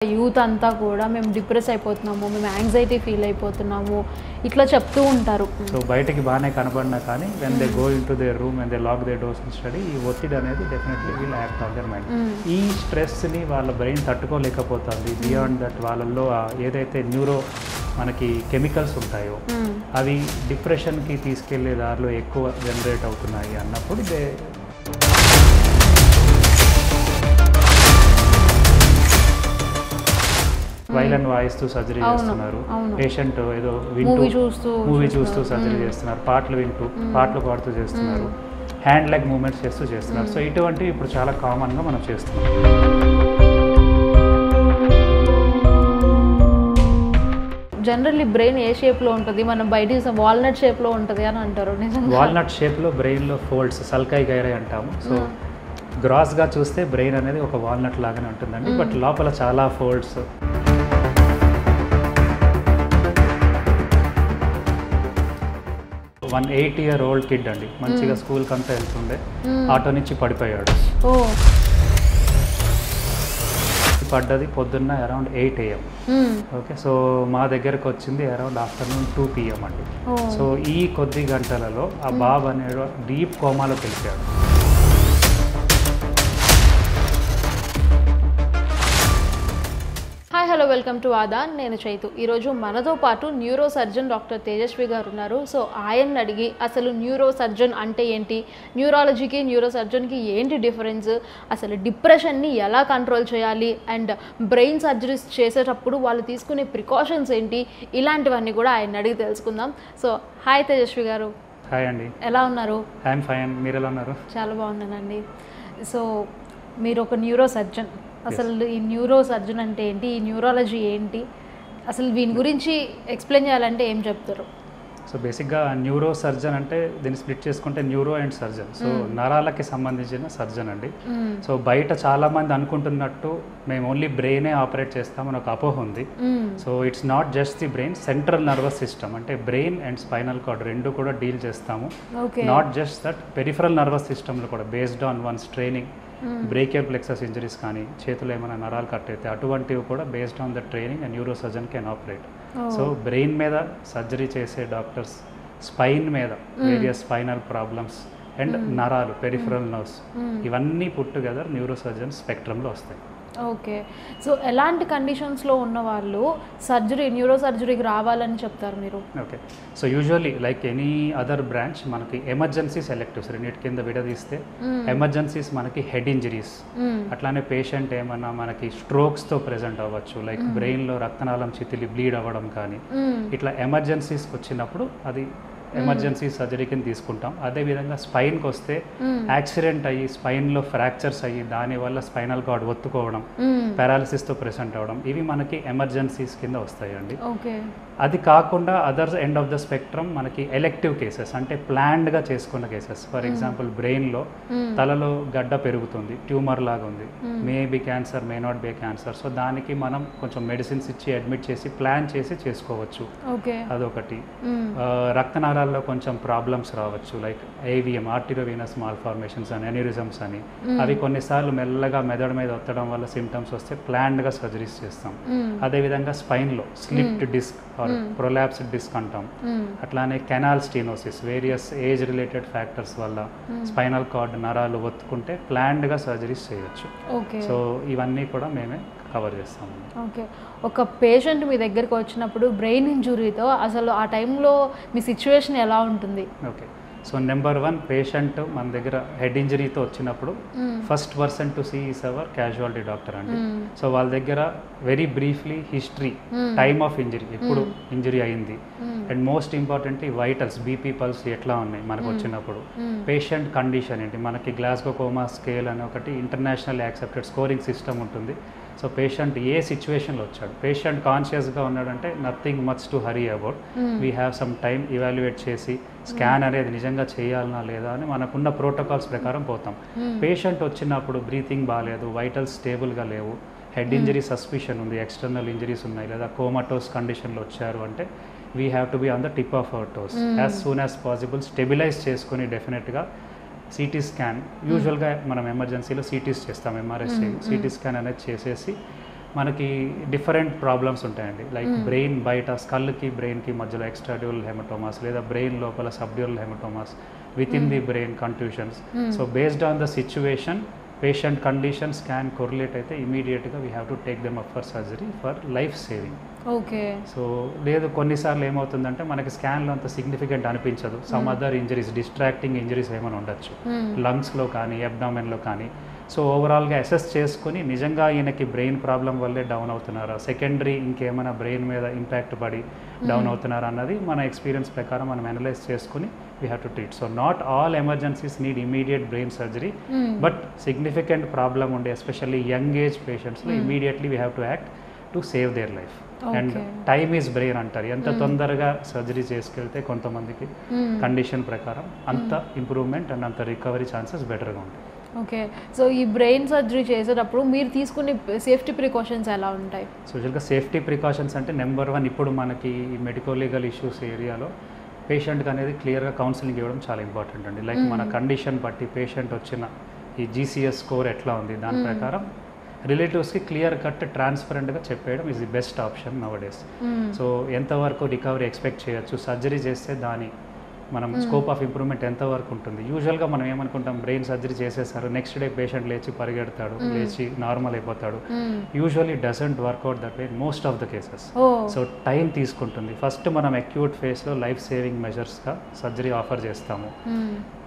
Youth అంతా కూడా మేము డిప్రెస్ అయిపోతున్నాము, మేము యాంగ్జైటీ ఫీల్ అయిపోతున్నాము ఇట్లా చెప్తూ ఉంటారు. సో బయటకి బాగానే కనబడినా కానీ when they go into their room and they lock the doors and study, ఈ ఒత్తిడి అనేది definitely will act on their mind. ఈ స్ట్రెస్ని వాళ్ళ బ్రెయిన్ తట్టుకోలేకపోతుంది. బియాండ్ దట్ వాళ్ళల్లో ఏదైతే న్యూరో మనకి కెమికల్స్ ఉంటాయో అవి డిప్రెషన్కి తీసుకెళ్లే దారిలో ఎక్కువ జనరేట్ అవుతున్నాయి అన్నప్పుడు వైలెంట్ వాయిస్తూ సర్జరీ చేస్తున్నారు. పేషెంట్ ఏదో మూవీ చూస్తూ సర్జరీ చేస్తున్నారు, పాటలు పాడుతూ చేస్తున్నారు, హ్యాండ్ లెగ్ మూమెంట్స్ చేస్తూ చేస్తున్నారు. సో ఇటువంటివి ఇప్పుడు చాలా కామన్గా మనం చేస్తున్నాం. జనరల్లీ బ్రెయిన్ ఏ షేప్లో ఉంటుంది? మనం బయట వాల్నట్ షేప్లో ఉంటుంది అని అంటారు. నిజంగా వాల్నట్ షేప్లో బ్రెయిన్లో ఫోల్డ్స్ సల్కై గైరై అంటాము. సో గ్రాస్గా చూస్తే బ్రెయిన్ అనేది ఒక వాల్నట్ లాగానే ఉంటుందండి, బట్ లోపల చాలా ఫోల్డ్స్. 180-year-old కిడ్ అండి, మంచిగా స్కూల్కి అంతా వెళ్తుండే, ఆటో నుంచి పడిపోయాడు. పడ్డది పొద్దున్న అరౌండ్ 8 AM. ఓకే, సో మా దగ్గరకు వచ్చింది అరౌండ్ ఆఫ్టర్నూన్ 2 PM అండి. సో ఈ కొద్ది గంటలలో ఆ బాబు అనేవాడు డీప్ కోమాలోకి వెళ్ళిపోయాడు. Hi hello, welcome to Aadan. నేను చైతు. ఈరోజు మనతో పాటు న్యూరో సర్జన్ డాక్టర్ తేజస్వి గారు ఉన్నారు. సో ఆయన్ని అడిగి అసలు న్యూరో సర్జన్ అంటే ఏంటి, న్యూరాలజీకి న్యూరో సర్జన్కి ఏంటి డిఫరెన్స్, అసలు డిప్రెషన్ని ఎలా కంట్రోల్ చేయాలి, అండ్ బ్రెయిన్ సర్జరీస్ చేసేటప్పుడు వాళ్ళు తీసుకునే ప్రికాషన్స్ ఏంటి, ఇలాంటివన్నీ కూడా ఆయన అడిగి తెలుసుకుందాం. సో హాయ్ తేజస్వి గారు. హాయ్ అండి, ఎలా ఉన్నారు? ఐఎమ్ ఫైన్, మీరు ఎలా ఉన్నారు? చాలా బాగున్నానండి. సో మీరు ఒక న్యూరో సర్జన్, అసలు ఈ న్యూరో సర్జన్ అంటే ఏంటి, ఈ న్యూరాలజీ ఏంటి, అసలు దీని గురించి ఎక్స్ప్లెయిన్ చేయాలంటే ఏం చెప్తారు? సో బేసిక్గా న్యూరో సర్జన్ అంటే దీన్ని స్ప్లిట్ చేసుకుంటే న్యూరో అండ్ సర్జన్. సో నరాలకి సంబంధించిన సర్జన్ అండి. సో బయట చాలామంది అనుకుంటున్నట్టు మేము ఓన్లీ బ్రెయినే ఆపరేట్ చేస్తామని ఒక అపోహ ఉంది. So it's not just the brain, central nervous system అంటే బ్రెయిన్ అండ్ స్పైనల్ కార్డ్ రెండు కూడా డీల్ చేస్తాము. Not just that, peripheral nervous సిస్టమ్లో కూడా based on once training, brachial plexus injuries కానీ, చేతులు ఏమైనా నరాలు కట్ అయితే అటువంటివి కూడా based on the training and neuro surgeon can operate. So brain మీద సర్జరీ చేసే డాక్టర్స్ స్పైన్ మీద వేరియస్ స్పైనల్ ప్రాబ్లమ్స్ అండ్ నరాలు, పెరిఫరల్ నర్వ్స్, ఇవన్నీ పుట్ టుగెదర్ న్యూరో సర్జన్ స్పెక్ట్రమ్లో వస్తాయి. ఓకే, సో ఎలాంటి కండిషన్స్లో ఉన్న వాళ్ళు న్యూరో సర్జరీకి రావాలని చెప్తారు మీరు? Okay, so usually like any other branch మనకి ఎమర్జెన్సీస్, ఎలెక్టివ్స్ రెండింటి కింద విడదీస్తే ఎమర్జెన్సీస్ మనకి హెడ్ ఇంజరీస్, అట్లానే పేషెంట్ ఏమన్నా మనకి స్ట్రోక్స్తో ప్రెజెంట్ అవ్వచ్చు, లైక్ బ్రెయిన్లో రక్తనాళం చితిలి బ్లీడ్ అవ్వడం కానీ, ఇట్లా ఎమర్జెన్సీస్కి వచ్చినప్పుడు అది ఎమర్జెన్సీ సర్జరీ కింద తీసుకుంటాం. అదేవిధంగా స్పైన్కి వస్తే యాక్సిడెంట్ అయ్యి స్పైన్లో ఫ్రాక్చర్స్ అయ్యి దానివల్ల స్పైనల్ కార్డ్ ఒత్తుకోవడం, పారాలిసిస్తో ప్రెసెంట్ అవ్వడం, ఇవి మనకి ఎమర్జెన్సీస్ కింద వస్తాయండి. అది కాకుండా other end of the spectrum మనకి ఎలెక్టివ్ కేసెస్ అంటే ప్లాన్డ్గా చేసుకున్న కేసెస్. ఫర్ ఎగ్జాంపుల్ బ్రెయిన్లో తలలో గడ్డ పెరుగుతుంది, ట్యూమర్ లాగా ఉంది, may be cancer, may not be cancer. So దానికి మనం కొంచెం మెడిసిన్స్ ఇచ్చి అడ్మిట్ చేసి ప్లాన్ చేసి చేసుకోవచ్చు. అదొకటి. రక్తనాళాల్లో కొంచెం ప్రాబ్లమ్స్ రావచ్చు, లైక్ ఏవిఎం, ఆర్టిరోవీనస్ మాల్ఫార్మేషన్స్ అని, ఎన్యూరిజమ్స్ అని, అవి కొన్నిసార్లు మెల్లగా మెదడు మీద ఒత్తడం వల్ల సిమ్టమ్స్ వస్తే ప్లాన్డ్గా సర్జరీస్ చేస్తాం. అదేవిధంగా స్పైన్లో slipped disc are prolapsed disc అంటాం. అట్లానే canal stenosis, various age related factors వల్ల స్పైనల్ కార్డ్ నరాలు ఒత్తుకుంటే ప్లాన్డ్గా సర్జరీస్ చేయొచ్చు. సో ఇవన్నీ కూడా మేమే కవర్ చేస్తాము. ఓకే, ఒక పేషెంట్ మీ దగ్గరికి వచ్చినప్పుడు బ్రెయిన్ ఇంజురీతో అసలు ఆ టైంలో మీ సిచ్యువేషన్ ఎలా ఉంటుంది? ఓకే, సో నెంబర్ 1 పేషెంట్ మన దగ్గర హెడ్ ఇంజరీతో వచ్చినప్పుడు first person to see is our casualty doctor అండి. సో వాళ్ళ దగ్గర very briefly history, time of injury, ఎప్పుడు ఇంజరీ అయింది, and most importantly vitals, BP, pulse ఎట్లా ఉన్నాయి మనకు వచ్చినప్పుడు, పేషెంట్ కండిషన్ ఏంటి, మనకి గ్లాస్గో కోమా స్కేల్ అని ఒకటి ఇంటర్నేషనల్ యాక్సెప్టెడ్ స్కోరింగ్ సిస్టమ్ ఉంటుంది. సో పేషెంట్ ఏ సిచ్యువేషన్లో వచ్చాడు, పేషెంట్ కాన్షియస్గా ఉన్నాడంటే nothing much to hurry about, we have some time evaluate చేసి స్కాన్ అనేది నిజంగా చేయాలనా లేదా అని మనకున్న ప్రోటోకాల్స్ ప్రకారం పోతాం. పేషెంట్ వచ్చినప్పుడు బ్రీతింగ్ బాగాలేదు, వైటల్స్ స్టేబుల్గా లేవు, హెడ్ ఇంజరీ సస్పిషన్ ఉంది, ఎక్స్టర్నల్ ఇంజరీస్ ఉన్నాయి, లేదా కోమటోస్ కండిషన్లో వచ్చారు అంటే we have to be on the tip of our toes. As soon as possible stabilize చేసుకొని డెఫినెట్గా సిటీ స్కాన్, యూజువల్గా మనం ఎమర్జెన్సీలో సిటీస్ చేస్తాం, ఎంఆర్ఎస్ సిటీ స్కాన్ అనేది చేసేసి మనకి డిఫరెంట్ ప్రాబ్లమ్స్ ఉంటాయండి. లైక్ బ్రెయిన్ బయట స్కల్కి బ్రెయిన్కి మధ్యలో ఎక్స్ట్రాడ్యూరల్ హెమటోమాస్, లేదా బ్రెయిన్ లోపల subdural hematomas, within the brain contusions. So based on the situation, patient condition scan correlate అయితే ఇమీడియట్గా we have to take them up for surgery for life saving. Okay. So లేదు కొన్నిసార్లు ఏమవుతుందంటే మనకి స్కాన్లో అంత సిగ్నిఫికెంట్ అనిపించదు, some other injuries, distracting injuries ఏమైనా ఉండొచ్చు లంగ్స్లో కానీ అబ్డామెన్లో కానీ. సో ఓవరాల్గా అసెస్ చేసుకుని నిజంగా ఈయనకి బ్రెయిన్ ప్రాబ్లం వల్లే డౌన్ అవుతున్నారా, సెకండరీ ఇంకేమైనా బ్రెయిన్ మీద ఇంపాక్ట్ పడి డౌన్ అవుతున్నారా అన్నది మన ఎక్స్పీరియన్స్ ప్రకారం మనం అనలైజ్ చేసుకుని we have to treat. So not all emergencies need immediate brain surgery, but significant problem ఉండే ఎస్పెషల్లీ యంగ్ ఏజ్ పేషెంట్స్లో immediately we have to act to save their life. And time is brain అంటారు, ఎంత తొందరగా surgery చేసుకెళ్తే కొంతమందికి condition ప్రకారం అంత improvement and అంత రికవరీ ఛాన్సెస్ బెటర్గా ఉంటాయి. ఓకే. సో ఈ బ్రెయిన్ సర్జరీ చేసేటప్పుడు మీరు తీసుకునే సేఫ్టీ ప్రికాషన్స్ ఎలా ఉంటాయి? సో యూజువల్గా సేఫ్టీ ప్రికాషన్స్ అంటే నెంబర్ 1 ఇప్పుడు మనకి మెడికో లీగల్ ఇష్యూస్ ఏరియాలో పేషెంట్కి అనేది క్లియర్గా కౌన్సిలింగ్ ఇవ్వడం చాలా ఇంపార్టెంట్ అండి. లైక్ మన కండిషన్ బట్టి పేషెంట్ వచ్చిన ఈ జీసీఎస్ స్కోర్ ఎట్లా ఉంది దాని ప్రకారం రిలేటివ్స్కి క్లియర్ కట్ ట్రాన్స్పరెంట్గా చెప్పేయడం is the best option nowadays. So ఎంతవరకు రికవరీ ఎక్స్పెక్ట్ చేయొచ్చు, సర్జరీ చేస్తే దాని మనం స్కోప్ ఆఫ్ ఇంప్రూవ్మెంట్ ఎంతవరకు ఉంటుంది. యూజువల్గా మనం ఏమనుకుంటాం, బ్రెయిన్ సర్జరీ చేసేసారు, నెక్స్ట్ డే పేషెంట్ లేచి పరిగెడతాడు, లేచి నార్మల్ అయిపోతాడు. Usually doesn't work out that way most of the cases. So time తీసుకుంటుంది. ఫస్ట్ మనం అక్యూట్ ఫేస్లో లైఫ్ సేవింగ్ మెజర్స్గా సర్జరీ ఆఫర్ చేస్తాము.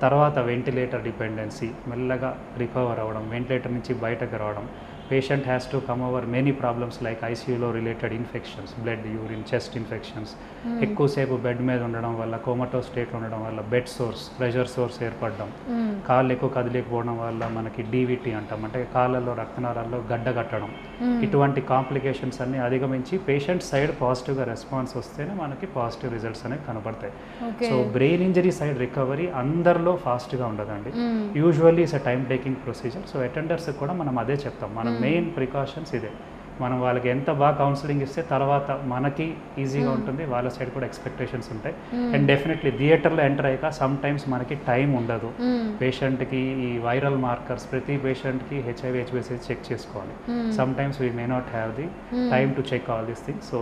తర్వాత వెంటిలేటర్ డిపెండెన్సీ, మెల్లగా రికవర్ అవ్వడం, వెంటిలేటర్ నుంచి బయటకు రావడం. Patient has to come over many problems like ఐసీయూలో related infections, blood, urine, chest infections, ఎక్కువసేపు బెడ్ మీద ఉండడం వల్ల, కోమటో స్టేట్ ఉండడం వల్ల బెడ్ సోర్స్, ప్రెషర్ సోర్స్ ఏర్పడడం, కాళ్ళు ఎక్కువ కదిలేకపోవడం వల్ల మనకి డీవీటీ అంటాం, అంటే కాళ్ళల్లో రక్తనాళాల్లో గడ్డ కట్టడం. ఇటువంటి కాంప్లికేషన్స్ అన్ని అధిగమించి పేషెంట్ సైడ్ పాజిటివ్గా రెస్పాన్స్ వస్తేనే మనకి పాజిటివ్ రిజల్ట్స్ అనేవి కనబడతాయి. So brain injury side recovery అందరిలో ఫాస్ట్గా ఉండదండి. Usually it's a time taking procedure. So అటెండర్స్కి కూడా మనం అదే చెప్తాం, మనం మెయిన్ ప్రికాషన్స్ ఇదే. మనం వాళ్ళకి ఎంత బాగా కౌన్సిలింగ్ ఇస్తే తర్వాత మనకి ఈజీగా ఉంటుంది, వాళ్ళ సైడ్ కూడా ఎక్స్పెక్టేషన్స్ ఉంటాయి. అండ్ డెఫినెట్లీ థియేటర్లో ఎంటర్ అయ్యాక సమ్ టైమ్స్ మనకి టైం ఉండదు. పేషెంట్కి ఈ వైరల్ మార్కర్స్, ప్రతి పేషెంట్కి హెచ్ఐవి హెచ్బిఎస్సి చెక్ చేసుకోవాలి. Sometimes we may not have the time to check all these things. So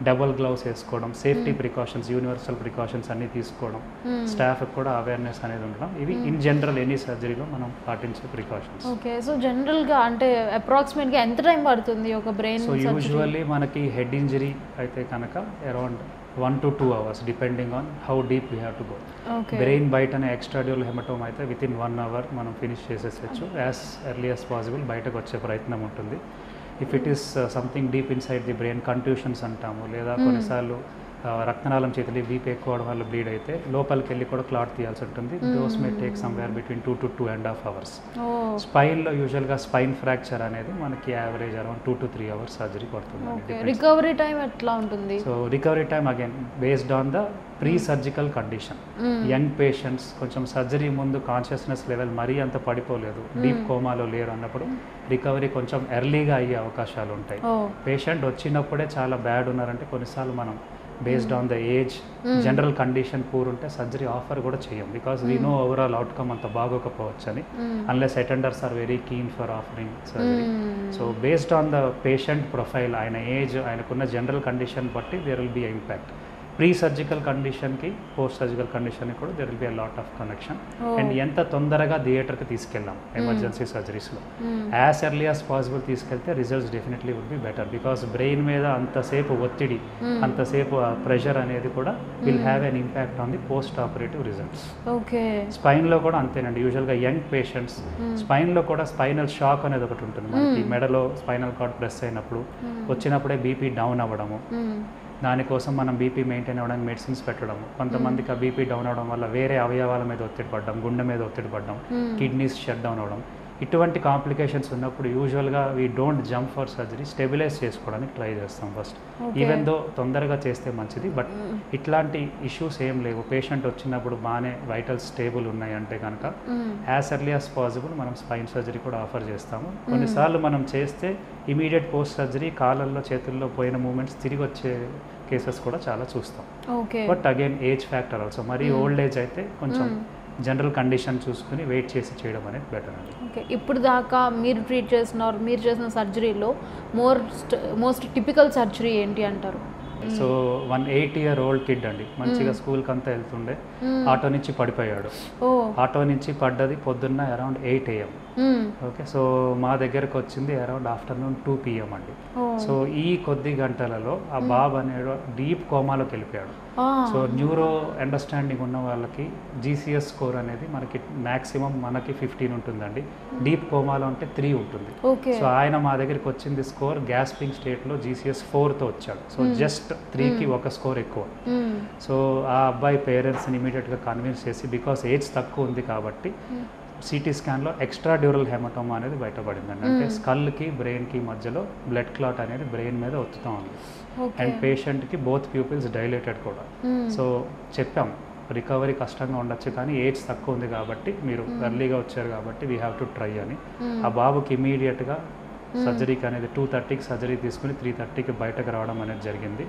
double gloves వేసుకోవడం, సేఫ్టీ ప్రికాషన్స్, యూనివర్సల్ ప్రికాషన్స్ అన్నీ తీసుకోవడం, స్టాఫ్కి కూడా అవేర్నెస్ అనేది ఉండడం, ఇవి ఇన్ జనరల్ ఎనీ సర్జరీలో మనం పాటించే ప్రికాషన్స్. ఓకే. సో జనరల్గా అంటే అప్రాక్సిమేట్గా ఎంత టైం పడుతుంది ఒక బ్రెయిన్? సో యూజువల్లీ మనకి హెడ్ ఇంజరీ అయితే కనుక around 1 to 2 hours depending on how deep we have to go. Brain బయటనే ఎక్స్ట్రాడ్యూరల్ హెమటోమ్ అయితే విత్ ఇన్ 1 hour మనం ఫినిష్ చేసేసచ్చు. యాజ్ ఎర్లీ యాజ్ పాసిబుల్ బయటకు వచ్చే ప్రయత్నం ఉంటుంది. If it is something deep inside the brain, contusions అంటాము, లేదా కొన్నిసార్లు రక్తనాళం చేతులు బీపీ ఎక్కువ అవడం వల్ల బ్లీడ్ అయితే లోపలికి వెళ్ళి కూడా క్లాట్ తీయాల్సి ఉంటుంది. Those may take somewhere between 2 to 2.5 hours. స్పైన్లో యూజువల్గా స్పైన్ ఫ్రాక్చర్ అనేది మనకి average around 2 to 3 hours surgery పడుతుంది. రికవరీ టైం ఎట్లా ఉంటుంది? So recovery time again based on the pre surgical condition. Young patients కొంచెం సర్జరీ ముందు కాన్షియస్నెస్ లెవెల్ మరీ అంత పడిపోలేదు, డీప్ కోమాలో లేరు అన్నప్పుడు రికవరీ కొంచెం ఎర్లీగా అయ్యే అవకాశాలు ఉంటాయి. పేషెంట్ వచ్చినప్పుడే చాలా బ్యాడ్ ఉన్నారంటే కొన్నిసార్లు మనం based on the age, general condition poor ఉంటే సర్జరీ ఆఫర్ కూడా చేయం, because we know overall outcome అంత బాగోకపోవచ్చు అని, unless attenders are very keen for offering surgery. So based on the patient profile, ఆయన ఏజ్, ఆయనకున్న జనరల్ కండిషన్ బట్టి there will be impact. Pre surgical కండిషన్కి పోస్ట్ సర్జికల్ కండిషన్కి కూడా there will be a lot of connection. And ఎంత తొందరగా థియేటర్కి తీసుకెళ్ళాం ఎమర్జెన్సీ సర్జరీస్లో, యాజ్ ఎర్లీ యాజ్ పాసిబుల్ తీసుకెళ్తే results definitely would be better. Because brain మీద అంతసేపు ఒత్తిడి, అంతసేపు ప్రెషర్ అనేది కూడా will have an impact on the post operative results. Okay. స్పైన్లో కూడా అంతేనండి. యూజువల్గా యంగ్ పేషెంట్స్ స్పైన్లో కూడా స్పైనల్ షాక్ అనేది ఒకటి ఉంటుంది మనకి. మెడలో స్పైనల్ కార్డ్ ప్రెస్ అయినప్పుడు వచ్చినప్పుడే బీపీ డౌన్ అవ్వడము, దానికోసం మనం బీపీ మెయింటైన్ అవ్వడానికి మెడిసిన్స్ పెట్టడము, కొంతమందికి ఆ బీపీ డౌన్ అవ్వడం వల్ల వేరే అవయవాల మీద ఒత్తిడి పడడం, గుండె మీద ఒత్తిడి పడడం, కిడ్నీస్ షట్ డౌన్ అవ్వడం, ఇటువంటి కాంప్లికేషన్స్ ఉన్నప్పుడు యూజువల్గా we don't jump for surgery, stabilize చేసుకోవడానికి ట్రై చేస్తాం ఫస్ట్. ఈవెన్ దో తొందరగా చేస్తే మంచిది, బట్ ఇట్లాంటి ఇష్యూస్ ఏం లేవు, పేషెంట్ వచ్చినప్పుడు బాగానే వైటల్స్ స్టేబుల్ ఉన్నాయి అంటే కనుక యాజ్ ఎర్లీ యాజ్ పాసిబుల్ మనం స్పైన్ సర్జరీ కూడా ఆఫర్ చేస్తాము. కొన్నిసార్లు మనం చేస్తే ఇమీడియట్ పోస్ట్ సర్జరీ కాళ్ళల్లో చేతుల్లో పోయిన మూమెంట్స్ తిరిగి వచ్చే కేసెస్ కూడా చాలా చూస్తాం. But again age factor also, మరీ ఓల్డ్ ఏజ్ అయితే కొంచెం జనరల్ కండిషన్ చూసుకుని వెయిట్ చేసి చేయడం అనేది బెటర్ అండి. ఓకే, ఇప్పుడు దాకా మీరు మీరు చేసిన సర్జరీలో మోస్ట్ టిపికల్ సర్జరీ ఏంటి అంటారు? సో 8-year-old కిడ్ అండి, మంచిగా స్కూల్కి అంతా వెళ్తుండే, ఆటో నుంచి పడిపోయాడు. ఆటో నుంచి పడ్డది పొద్దున్న అరౌండ్ 8 AM. ఓకే, సో మా దగ్గరకు వచ్చింది అరౌండ్ ఆఫ్టర్నూన్ 2 PM అండి. సో ఈ కొద్ది గంటలలో ఆ బాబు అనేడు డీప్ కోమాలోకి వెళ్ళిపోయాడు. సో న్యూరో అండర్స్టాండింగ్ ఉన్న వాళ్ళకి GCS స్కోర్ అనేది మనకి మ్యాక్సిమం మనకి 15 ఉంటుందండి, డీప్ కోమాలో అంటే 3 ఉంటుంది. సో ఆయన మా దగ్గరికి వచ్చింది స్కోర్ గ్యాస్పింగ్ స్టేట్లో GCS 4తో వచ్చాడు. సో జస్ట్ 3కి ఒక స్కోర్ ఎక్కువ. సో ఆ అబ్బాయి పేరెంట్స్ని ఇమీడియట్గా కన్విన్స్ చేసి, బికాస్ ఏజ్ తక్కువ ఉంది కాబట్టి సిటీ స్కాన్లో ఎక్స్ట్రా డ్యూరల్ హెమటోమా అనేది బయటపడిందండి. అంటే స్కల్కి బ్రెయిన్కి మధ్యలో బ్లడ్ క్లాట్ అనేది బ్రెయిన్ మీద ఒత్తుతూ ఉంది. అండ్ పేషెంట్కి బోత్ ప్యూపిల్స్ డైలేటెడ్ కూడా. సో చెప్పాం రికవరీ కష్టంగా ఉండొచ్చు, కానీ ఏజ్ తక్కువ ఉంది కాబట్టి మీరు ఎర్లీగా వచ్చారు కాబట్టి వీ హ్యావ్ టు ట్రై అని. ఆ బాబుకి ఇమీడియట్గా సర్జరీకి అనేది 2:30కి సర్జరీ తీసుకుని 3:30కి బయటకు రావడం అనేది జరిగింది.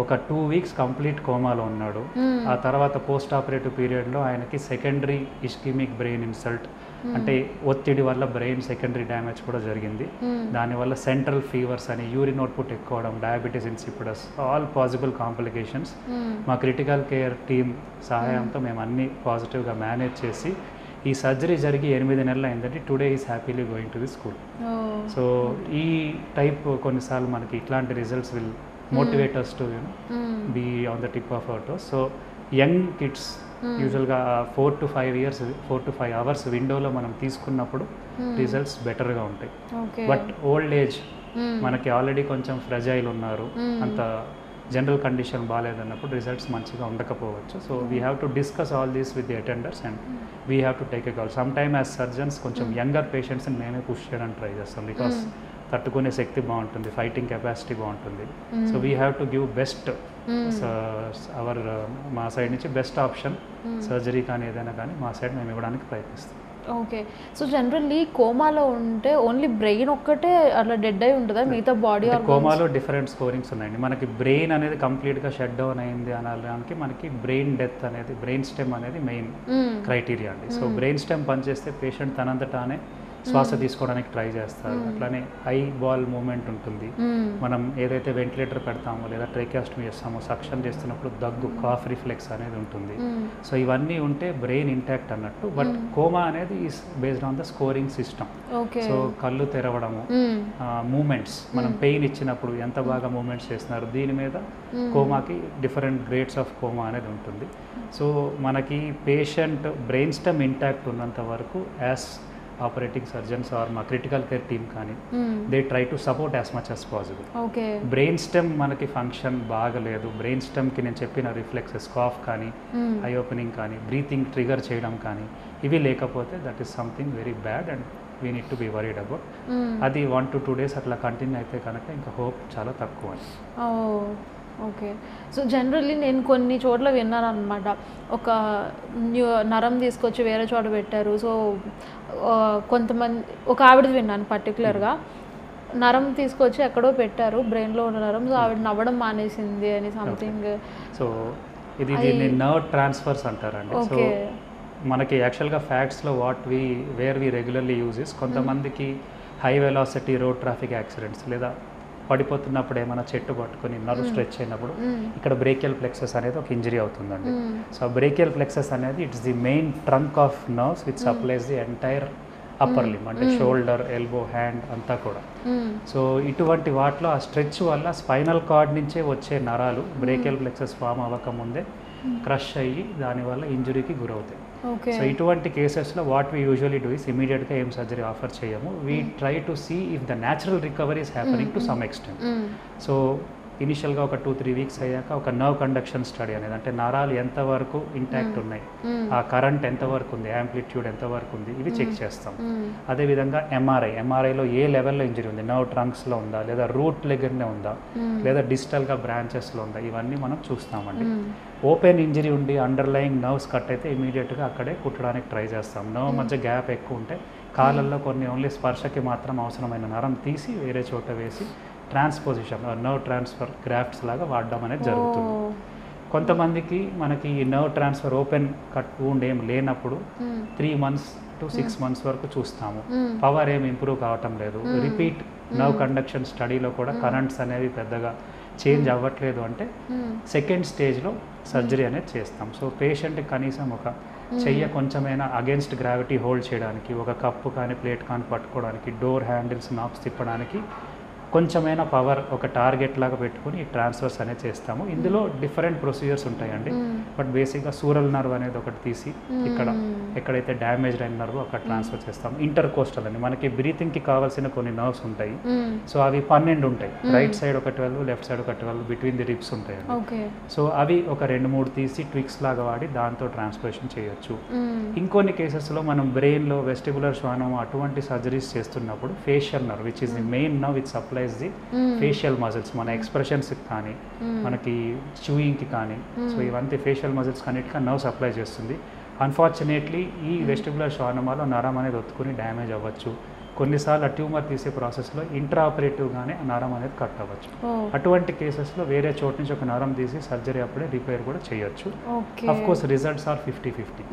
ఒక 2 weeks కంప్లీట్ కోమాలో ఉన్నాడు. ఆ తర్వాత పోస్ట్ ఆపరేటివ్ పీరియడ్లో ఆయనకి సెకండరీ ఇస్కిమిక్ బ్రెయిన్ ఇన్సల్ట్, అంటే ఒత్తిడి వల్ల బ్రెయిన్ సెకండరీ డ్యామేజ్ కూడా జరిగింది. దానివల్ల సెంట్రల్ ఫీవర్స్ అని, యూరిన్ అవుట్పుట్ ఎక్కువ అవడం, diabetes insipidus, all possible complications. మా క్రిటికల్ కేర్ టీమ్ సహాయంతో మేము అన్ని పాజిటివ్గా మేనేజ్ చేసి ఈ సర్జరీ జరిగి 8 నెలలు అయిందంటే today is happily going to the school. So ఈ టైప్ కొన్నిసార్లు మనకి ఇట్లాంటి results will motivate us to be on the tip of our toes. So young kids యూజువల్గా 4 to 5 hours విండోలో మనం తీసుకున్నప్పుడు రిజల్ట్స్ బెటర్గా ఉంటాయి. బట్ ఓల్డ్ ఏజ్ మనకి ఆల్రెడీ కొంచెం ఫ్రెజైల్ ఉన్నారు, అంత జనరల్ కండిషన్ బాగాలేదన్నప్పుడు రిజల్ట్స్ మంచిగా ఉండకపోవచ్చు. So we have to discuss all these with the attenders and we have to take a call. Some time as surgeons కొంచెం యంగర్ పేషెంట్స్ని మేమే పుష్ చేయడానికి ట్రై చేస్తాం, బికాస్ తట్టుకునే శక్తి బాగుంటుంది, ఫైటింగ్ కెపాసిటీ బాగుంటుంది. So we have to give best our మా సైడ్ నుంచి బెస్ట్ ఆప్షన్, సర్జరీ కానీ ఏదైనా కానీ మా సైడ్ మేము ఇవ్వడానికి ప్రయత్నిస్తాం. ఓకే, సో జనరల్లీ కోమాలో ఉంటే ఓన్లీ బ్రెయిన్ ఒక్కటే అట్లా డెడ్ అయి ఉంటుందా, మిగతా బాడీ? కోమాలో డిఫరెంట్ స్కోరింగ్స్ ఉన్నాయండి. మనకి బ్రెయిన్ అనేది కంప్లీట్గా షట్ డౌన్ అయింది అనడానికి మనకి బ్రెయిన్ డెత్ అనేది, బ్రెయిన్ స్టెమ్ అనేది మెయిన్ క్రైటీరియా అండి. సో బ్రెయిన్ స్టెమ్ పనిచేస్తే పేషెంట్ తనంతటానే శ్వాస తీసుకోవడానికి ట్రై చేస్తారు. అట్లానే ఐ బాల్ మూమెంట్ ఉంటుంది. మనం ఏదైతే వెంటిలేటర్ పెడతామో లేదా ట్రైకాస్టమీ చేస్తామో సక్షన్ చేస్తున్నప్పుడు దగ్గు, కాఫ్ రిఫ్లెక్స్ అనేది ఉంటుంది. సో ఇవన్నీ ఉంటే బ్రెయిన్ ఇంటాక్ట్ అన్నట్టు. బట్ కోమా అనేది is based on the scoring system. So కళ్ళు తెరవడము, మూమెంట్స్, మనం పెయిన్ ఇచ్చినప్పుడు ఎంత బాగా మూమెంట్స్ చేస్తున్నారు, దీని మీద కోమాకి డిఫరెంట్ గ్రేడ్స్ ఆఫ్ కోమా అనేది ఉంటుంది. సో మనకి పేషెంట్ బ్రెయిన్ స్టెమ్ ఇంటాక్ట్ ఉన్నంత వరకు యాజ్ ఆపరేటింగ్ సర్జన్స్ ఆర్ మా క్రిటికల్ కేర్ టీమ్ కానీ they try to support as much as possible. Brain stem మనకి ఫంక్షన్ బాగలేదు, బ్రెయిన్ స్టెమ్కి నేను చెప్పిన రిఫ్లెక్సెస్, కాఫ్ కానీ ఐ ఓపెనింగ్ కానీ బ్రీతింగ్ ట్రిగర్ చేయడం కానీ ఇవి లేకపోతే that is something very bad and we need to be worried about. అది 1 to 2 days అట్లా కంటిన్యూ అయితే కనుక ఇంకా హోప్ చాలా తక్కువ. ఓకే, సో జనరల్లీ నేను కొన్ని చోట్ల విన్నాను అనమాట, ఒక నరం తీసుకొచ్చి వేరే చోట పెట్టారు. సో కొంతమంది, ఒక ఆవిడది విన్నాను పర్టికులర్గా, నరం తీసుకొచ్చి ఎక్కడో పెట్టారు, బ్రెయిన్లో ఉన్న నరం, సో ఆవిడ నవ్వడం మానేసింది అని సంథింగ్. సో ఇది దీన్ని నర్వ్ ట్రాన్స్ఫర్స్ అంటారండి. సో మనకి యాక్చువల్గా ఫ్యాక్ట్స్లో వేర్ వి రెగ్యులర్లీ యూజెస్, కొంతమందికి high velocity road traffic accidents లేదా పడిపోతున్నప్పుడు ఏమైనా చెట్టు పట్టుకొని నర్వ్ స్ట్రెచ్ అయినప్పుడు ఇక్కడ బ్రేకియల్ ప్లెక్సస్ అనేది ఒక ఇంజరీ అవుతుందండి. సో బ్రేకియల్ ప్లెక్సస్ అనేది it's the main trunk of nerves which supplies the entire upper లిమ్, అంటే షోల్డర్, ఎల్బో, హ్యాండ్ అంతా కూడా. సో ఇటువంటి వాటిలో ఆ స్ట్రెచ్ వల్ల స్పైనల్ కార్డ్ నుంచే వచ్చే నరాలు బ్రేకియల్ ప్లెక్సస్ ఫామ్ అవ్వకముందే క్రష్ అయ్యి దానివల్ల ఇంజురీకి గురవుతాయి. సో ఇటువంటి కేసెస్లో what we usually do is ఇమీడియట్గా ఏం సర్జరీ ఆఫర్ చేయము. We try to see if the natural recovery is happening to some extent. So ఇనిషియల్గా ఒక 2-3 weeks అయ్యాక ఒక నర్వ్ కండక్షన్ స్టడీ అనేది, అంటే నరాలు ఎంతవరకు ఇంటాక్ట్ ఉన్నాయి, ఆ కరెంట్ ఎంతవరకు ఉంది, యాంప్లిట్యూడ్ ఎంతవరకు ఉంది, ఇవి చెక్ చేస్తాం. అదేవిధంగా ఎంఆర్ఐలో ఏ లెవెల్లో ఇంజరీ ఉంది, నర్వ్ ట్రంక్స్లో ఉందా లేదా రూట్ దగ్గరనే ఉందా లేదా డిజిటల్గా బ్రాంచెస్లో ఉందా, ఇవన్నీ మనం చూస్తామండి. ఓపెన్ ఇంజరీ ఉండి అండర్లయింగ్ నర్వ్స్ కట్ అయితే ఇమీడియట్గా అక్కడే కుట్టడానికి ట్రై చేస్తాం. నర్వ్ మధ్య గ్యాప్ ఎక్కువ ఉంటే కాళ్ళల్లో కొన్ని ఓన్లీ స్పర్శకి మాత్రం అవసరమైన నరం తీసి వేరే చోట వేసి ట్రాన్స్పోజిషన్ నర్వ్ ట్రాన్స్ఫర్ గ్రాఫ్ట్స్ లాగా వాడడం అనేది జరుగుతుంది. కొంతమందికి మనకి nerve transfer open cut wound ఏం లేనప్పుడు 3 months to 6 months వరకు చూస్తాము. పవర్ ఏం ఇంప్రూవ్ కావటం లేదు, రిపీట్ నర్వ్ కండక్షన్ స్టడీలో కూడా కరెంట్స్ అనేవి పెద్దగా చేంజ్ అవ్వట్లేదు అంటే సెకండ్ స్టేజ్లో సర్జరీ అనేది చేస్తాం. సో పేషెంట్ కనీసం ఒక చెయ్య కొంచెమైనా అగేన్స్ట్ గ్రావిటీ హోల్డ్ చేయడానికి, ఒక కప్పు కానీ ప్లేట్ కానీ పట్టుకోవడానికి, డోర్ హ్యాండిల్స్ నాబ్స్ తిప్పడానికి కొంచెమైనా పవర్ ఒక టార్గెట్ లాగా పెట్టుకుని ఈ ట్రాన్స్ఫర్స్ అనేది చేస్తాము. ఇందులో డిఫరెంట్ ప్రొసీజర్స్ ఉంటాయండి. బట్ బేసిక్గా సూరల్ నర్వ్ అనేది ఒకటి తీసి ఇక్కడ ఎక్కడైతే డ్యామేజ్డ్ అయిన నర్వ్ అక్కడ ట్రాన్స్ఫర్ చేస్తాము. ఇంటర్ కోస్టల్ అని మనకి బ్రీతింగ్కి కావాల్సిన కొన్ని నర్వ్స్ ఉంటాయి. సో అవి 12 ఉంటాయి. రైట్ సైడ్ ఒక 12, లెఫ్ట్ సైడ్ ఒక 12, బిట్వీన్ ది రిబ్స్ ఉంటాయండి. సో అవి ఒక 2-3 తీసి ట్విక్స్ లాగా వాడి దాంతో ట్రాన్స్ఫర్షన్ చేయొచ్చు. ఇంకొన్ని కేసెస్లో మనం బ్రెయిన్లో వెస్టిబులర్ శ్వానం అటువంటి సర్జరీస్ చేస్తున్నప్పుడు facial nerve which is the main nerve which supplies the facial muscles, మన ఎక్స్ప్రెషన్స్కి కానీ మనకి చూయింగ్కి కానీ, సో ఇవంతా ఫేషియల్ మజిల్స్ అన్నిటికీ నర్వ్ సప్లై చేస్తుంది. అన్ఫార్చునేట్లీ ఈ వెస్టిబులర్ శ్వానమాలో నరం అనేది ఒత్తుకుని డ్యామేజ్ అవ్వచ్చు. కొన్నిసార్లు ఆ ట్యూమర్ తీసే ప్రాసెస్లో ఇంట్రా ఆపరేటివ్గానే ఆ నరం అనేది కట్ అవ్వచ్చు. అటువంటి కేసెస్లో వేరే చోటు నుంచి ఒక నరం తీసి సర్జరీ అప్పుడే రిపేర్ కూడా చేయొచ్చు. Of course results are 50-50.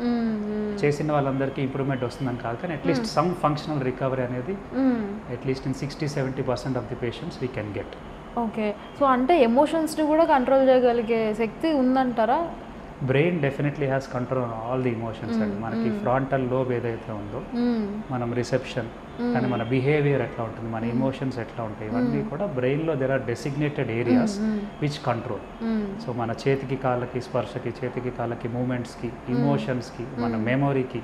చేసిన వాళ్ళందరికీ ఇంప్రూవ్మెంట్ వస్తుందని కాదు, కానీ అట్లీస్ట్ సమ్ ఫంక్షనల్ రికవరీ అనేది at least in 60-70% of the patients we can get. Okay, so అంటే ఎమోషన్స్ని కూడా కంట్రోల్ చేయగలిగే శక్తి ఉందంటారా? Brain definitely has control on all the emotions అండి. మనకి ఫ్రాంటల్ లోబ్ ఏదైతే ఉందో, మనం రిసెప్షన్ కానీ మన బిహేవియర్ ఎట్లా ఉంటుంది, మన ఎమోషన్స్ ఎట్లా ఉంటాయి, ఇవన్నీ కూడా బ్రెయిన్లో there are designated areas which control. So మన చేతికి కాళ్ళకి స్పర్శకి, చేతికి కాళ్ళకి మూమెంట్స్కి, ఇమోషన్స్కి, మన మెమొరీకి,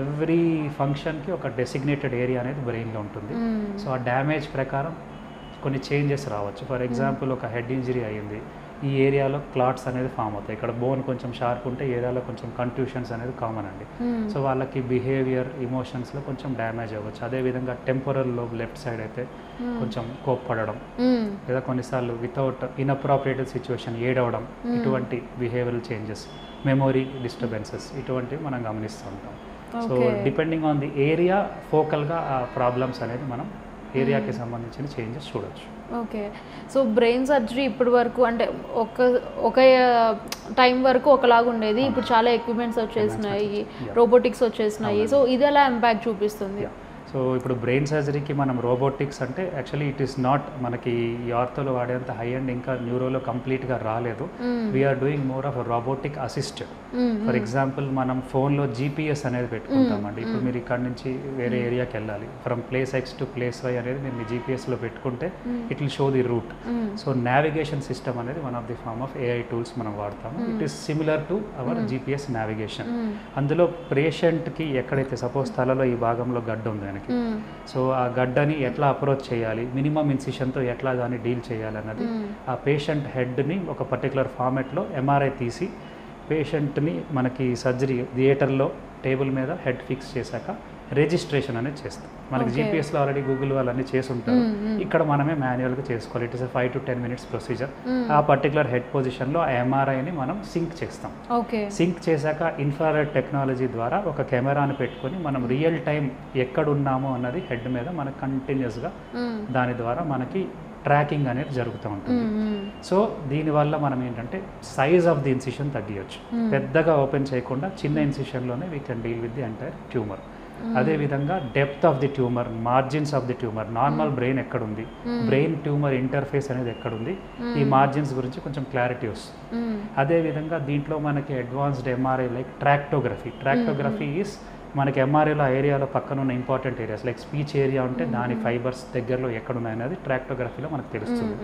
ఎవ్రీ ఫంక్షన్కి ఒక డెసిగ్నేటెడ్ ఏరియా అనేది బ్రెయిన్లో ఉంటుంది. సో ఆ డ్యామేజ్ ప్రకారం కొన్ని చేంజెస్ రావచ్చు. ఫర్ ఎగ్జాంపుల్ ఒక హెడ్ ఇంజరీ అయ్యింది, ఈ ఏరియాలో క్లాట్స్ అనేది ఫామ్ అవుతాయి. ఇక్కడ బోన్ కొంచెం షార్ప్ ఉంటే ఏరియాలో కొంచెం కంట్యూషన్స్ అనేది కామన్ అండి. సో వాళ్ళకి బిహేవియర్, ఇమోషన్స్లో కొంచెం డ్యామేజ్ అవ్వచ్చు. అదేవిధంగా టెంపరల్ లోబ్ లెఫ్ట్ సైడ్ అయితే కొంచెం కోప్పడడం, లేదా కొన్నిసార్లు వితౌట్ ఇన్అప్రాప్రియేటెడ్ సిచ్యువేషన్ ఏడవడం, ఇటువంటి బిహేవియరల్ చేంజెస్, మెమొరీ డిస్టర్బెన్సెస్, ఇటువంటివి మనం గమనిస్తూ ఉంటాం. So depending on the area ఫోకల్గా ఆ ప్రాబ్లమ్స్ అనేది మనం ఏరియాకి సంబంధించిన చేంజెస్ చూడొచ్చు. ఓకే, సో బ్రెయిన్ సర్జరీ ఇప్పటి వరకు అంటే ఒక టైం వరకు ఒకలాగా ఉండేది, ఇప్పుడు చాలా ఎక్విప్మెంట్స్ వచ్చేసినాయి, రోబోటిక్స్ వచ్చేసినాయి. సో ఇది ఎలా ఇంపాక్ట్ చూపిస్తుంది? సో ఇప్పుడు బ్రెయిన్ సర్జరీకి మనం రోబోటిక్స్ అంటే యాక్చువల్లీ ఇట్ ఈస్ నాట్ మనకి ఈ ఆర్థోలో వాడేంత హై అండ్ ఇంకా న్యూరోలో కంప్లీట్గా రాలేదు. We are doing more of robotic assisted. For example మనం ఫోన్లో జీపీఎస్ అనేది పెట్టుకుంటామండి. ఇప్పుడు మీరు ఇక్కడ నుంచి వేరే ఏరియాకి వెళ్ళాలి, from place X to place Y అనేది మీరు మీ జీపీఎస్లో పెట్టుకుంటే it will show the route. So navigation system అనేది one of the form of AI tools మనం వాడతాము. It is similar to our GPS navigation. అందులో పేషెంట్కి ఎక్కడైతే సపోజ్ తలలో ఈ భాగంలో గడ్డ ఉంది, సో ఆ గడ్డని ఎట్లా అప్రోచ్ చేయాలి, మినిమం ఇన్సిషన్తో ఎట్లా దాన్ని డీల్ చేయాలన్నది ఆ పేషెంట్ హెడ్ని ఒక పర్టికులర్ ఫార్మెట్లో ఎంఆర్ఐ తీసి పేషెంట్ని మనకి సర్జరీ థియేటర్లో టేబుల్ మీద హెడ్ ఫిక్స్ చేశాక రిజిస్ట్రేషన్ అనేది చేస్తాం. మనకి జీపీఎస్లో ఆల్రెడీ గూగుల్ వాళ్ళన్నీ చేసి ఉంటారు, ఇక్కడ మనమే మాన్యువల్గా చేసుకోవాలి. It is 5 to 10 minutes procedure. ఆ పర్టికులర్ హెడ్ పొజిషన్లో ఆ ఎంఆర్ఐని మనం సింక్ చేస్తాం. సింక్ చేశాక ఇన్ఫ్రారెడ్ టెక్నాలజీ ద్వారా ఒక కెమెరాని పెట్టుకొని మనం రియల్ టైం ఎక్కడున్నామో అన్నది హెడ్ మీద మనకు కంటిన్యూస్గా దాని ద్వారా మనకి ట్రాకింగ్ అనేది జరుగుతూ ఉంటుంది. సో దీనివల్ల మనం ఏంటంటే సైజ్ ఆఫ్ ది ఇన్సిషన్ తగ్గించచ్చు. పెద్దగా ఓపెన్ చేయకుండా చిన్న ఇన్సిషన్లోనే we can deal with the entire tumour. అదేవిధంగా depth of the tumour, margins of the tumour, normal brain ఎక్కడుంది, బ్రెయిన్ ట్యూమర్ ఇంటర్ఫేస్ అనేది ఎక్కడుంది, ఈ మార్జిన్స్ గురించి కొంచెం క్లారిటీ వస్తుంది. అదేవిధంగా దీంట్లో మనకి అడ్వాన్స్డ్ ఎంఆర్ఐ లైక్ ట్రాక్టోగ్రఫీ ఈస్ మనకి ఎంఆర్ఐలో ఆ ఏరియాలో పక్కన ఉన్న important areas like speech area ఉంటే దాని ఫైబర్స్ దగ్గరలో ఎక్కడున్నాయనేది ట్రాక్టోగ్రఫీలో మనకు తెలుస్తుంది.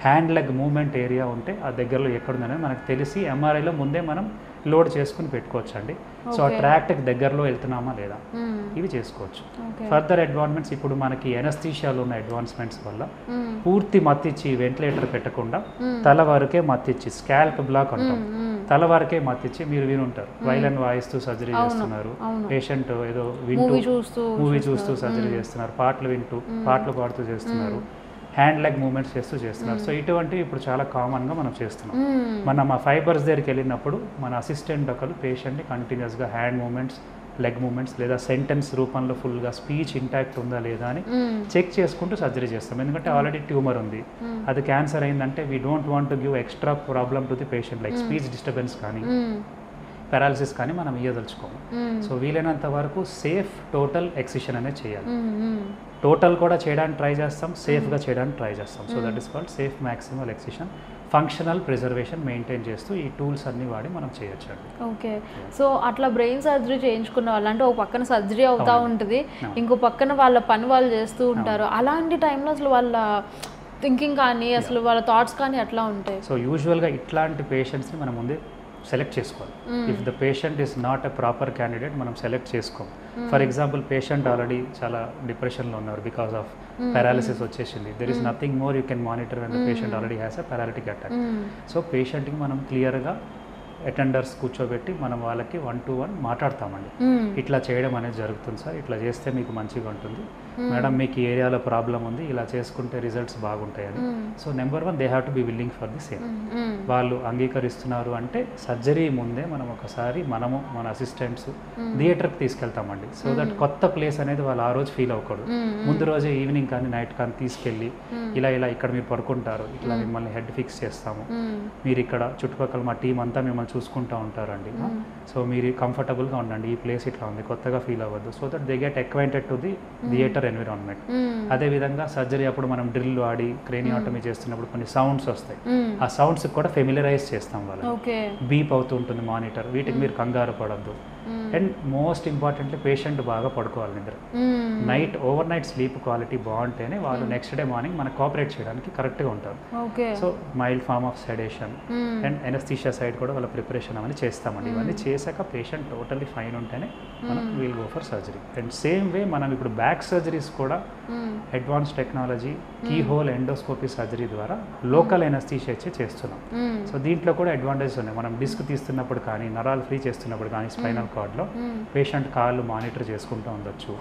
హ్యాండ్ లెగ్ మూవ్మెంట్ ఏరియా ఉంటే ఆ దగ్గరలో ఎక్కడుందనేది మనకు తెలిసి ఎంఆర్ఐలో ముందే మనం లోడ్ చేసుకుని పెట్టుకోవచ్చు అండి. సో ఆ ట్రాక్ట్కి దగ్గరలో వెళ్తున్నామా లేదా ఇవి చేసుకోవచ్చు. ఫర్దర్ అడ్వాన్స్మెంట్స్ ఇప్పుడు మనకి ఎనస్థీషియాలో ఉన్న అడ్వాన్స్మెంట్స్ వల్ల పూర్తి మత్తిచ్చి వెంటిలేటర్ పెట్టకుండా తల వరకే మత్తిచ్చి స్కాల్ప్ బ్లాక్ అంటాం, తల వరకే మత్తిచ్చి మీరు వినుంటారు వైలన్ వాయిస్తూ సర్జరీ చేస్తున్నారు, పేషెంట్ ఏదో వింటూ మూవీ చూస్తూ సర్జరీ చేస్తున్నారు, పాటలు వింటూ పాటలు పాడుతూ చేస్తున్నారు, హ్యాండ్ లెగ్ మూమెంట్స్ చేస్తున్నారు. సో ఇటువంటివి ఇప్పుడు చాలా కామన్గా మనం చేస్తున్నాం. మనం ఆ ఫైబర్స్ దగ్గరికి వెళ్ళినప్పుడు మన అసిస్టెంట్ ఒకరు పేషెంట్ని కంటిన్యూస్గా హ్యాండ్ మూమెంట్స్, లెగ్ మూమెంట్స్ లేదా సెంటెన్స్ రూపంలో ఫుల్గా స్పీచ్ ఇంటాక్ట్ ఉందా లేదా అని చెక్ చేసుకుంటూ సర్జరీ చేస్తాం. ఎందుకంటే ఆల్రెడీ ట్యూమర్ ఉంది, అది క్యాన్సర్ అయిందంటే we don't want to give extra problem to the patient like speech disturbance కానీ పారాలిసిస్ కానీ మనం ఇవ్వదలుచుకోము. సో వీలైనంత వరకు సేఫ్ టోటల్ ఎక్సిషన్ అనేది చేయాలి. టోటల్ కూడా చేయడానికి ట్రై చేస్తాం, సేఫ్గా చేయడానికి ట్రై చేస్తాం. So that is called safe maximal excision. Functional preservation maintain చేస్తూ ఈ టూల్స్ అన్ని వాడి మనం చేయొచ్చు అండి. ఓకే. సో అట్లా బ్రెయిన్ సర్జరీ చేయించుకున్న వాళ్ళు అంటే ఒక పక్కన సర్జరీ అవుతూ ఉంటుంది, ఇంకో పక్కన వాళ్ళ పని వాళ్ళు చేస్తూ ఉంటారు. అలాంటి టైంలో అసలు వాళ్ళ థింకింగ్ కానీ అసలు వాళ్ళ థాట్స్ కానీ ఎట్లా ఉంటాయి? సో యూజువల్గా ఇట్లాంటి పేషెంట్స్ని మనం ముందే సెలెక్ట్ చేసుకోవాలి. If the patient is not a proper candidate మనం సెలెక్ట్ చేసుకోం. ఫర్ ఎగ్జాంపుల్ పేషెంట్ ఆల్రెడీ చాలా డిప్రెషన్లో ఉన్నారు బికాస్ ఆఫ్ పారాలిసిస్ వచ్చేసింది. There is nothing more you can monitor when the patient already has a paralytic attack. So పేషెంట్కి మనం క్లియర్గా attenders కూర్చోబెట్టి మనం వాళ్ళకి 1-to-1 మాట్లాడతామండి. ఇట్లా చేయడం అనేది జరుగుతుంది సార్, ఇట్లా చేస్తే మీకు మంచిగా ఉంటుంది మేడం, మీకు ఈ ఏరియాలో ప్రాబ్లం ఉంది, ఇలా చేసుకుంటే రిజల్ట్స్ బాగుంటాయని. So number 1 they have to be willing for the same. వాళ్ళు అంగీకరిస్తున్నారు అంటే సర్జరీ ముందే మనం ఒకసారి మనము మన అసిస్టెంట్స్ థియేటర్కి తీసుకెళ్తామండి. సో దట్ కొత్త ప్లేస్ అనేది వాళ్ళు ఆ రోజు ఫీల్ అవ్వకూడదు. ముందు రోజే ఈవినింగ్ కానీ నైట్ కానీ తీసుకెళ్ళి ఇలా ఇక్కడ మీరు పడుకుంటారు, ఇట్లా మిమ్మల్ని హెడ్ ఫిక్స్ చేస్తాము, మీరు ఇక్కడ చుట్టుపక్కల మా టీం అంతా మిమ్మల్ని చూసుకుంటూ ఉంటారండి, సో మీరు కంఫర్టబుల్గా ఉండండి, ఈ ప్లేస్ ఇట్లా ఉంది, కొత్తగా ఫీల్ అవ్వద్దు. So that they get acquainted to the theatre environment. అదేవిధంగా సర్జరీ అప్పుడు మనం డ్రిల్ వాడి క్రేనియోటమీ చేస్తున్నప్పుడు కొన్ని సౌండ్స్ వస్తాయి, ఆ సౌండ్స్ కూడా ఫెమిలరైజ్ చేస్తాం వాళ్ళకి. బీప్ అవుతూ ఉంటుంది మానిటర్, వీటికి మీరు కంగారు పడద్దు. అండ్ మోస్ట్ ఇంపార్టెంట్లీ పేషెంట్ బాగా పడుకోవాలి నిద్ర. Night over night sleep quality బాగుంటేనే వాళ్ళు నెక్స్ట్ డే మార్నింగ్ మనకు కోఆపరేట్ చేయడానికి కరెక్ట్గా ఉంటారు. So mild form of sedation and anaesthesia side కూడా వాళ్ళ ప్రిపరేషన్ అవన్నీ చేస్తామండి. ఇవన్నీ చేశాక పేషెంట్ టోటల్లీ ఫైన్ ఉంటేనే మనం will go for surgery. And same way మనం ఇప్పుడు బ్యాక్ సర్జరీస్ కూడా advance technology key hole endoscopy surgery ద్వారా లోకల్ ఎనస్థీషియా ఇచ్చి చేస్తున్నాం. సో దీంట్లో కూడా అడ్వాంటేజెస్ ఉన్నాయి. మనం డిస్క్ తీస్తున్నప్పుడు కానీ నరాలు ఫ్రీ చేస్తున్నప్పుడు కానీ స్పైనల్ కార్డ్లో పేషెంట్ కాళ్ళు మానిటర్ చేసుకుంటూ ఉండొచ్చు.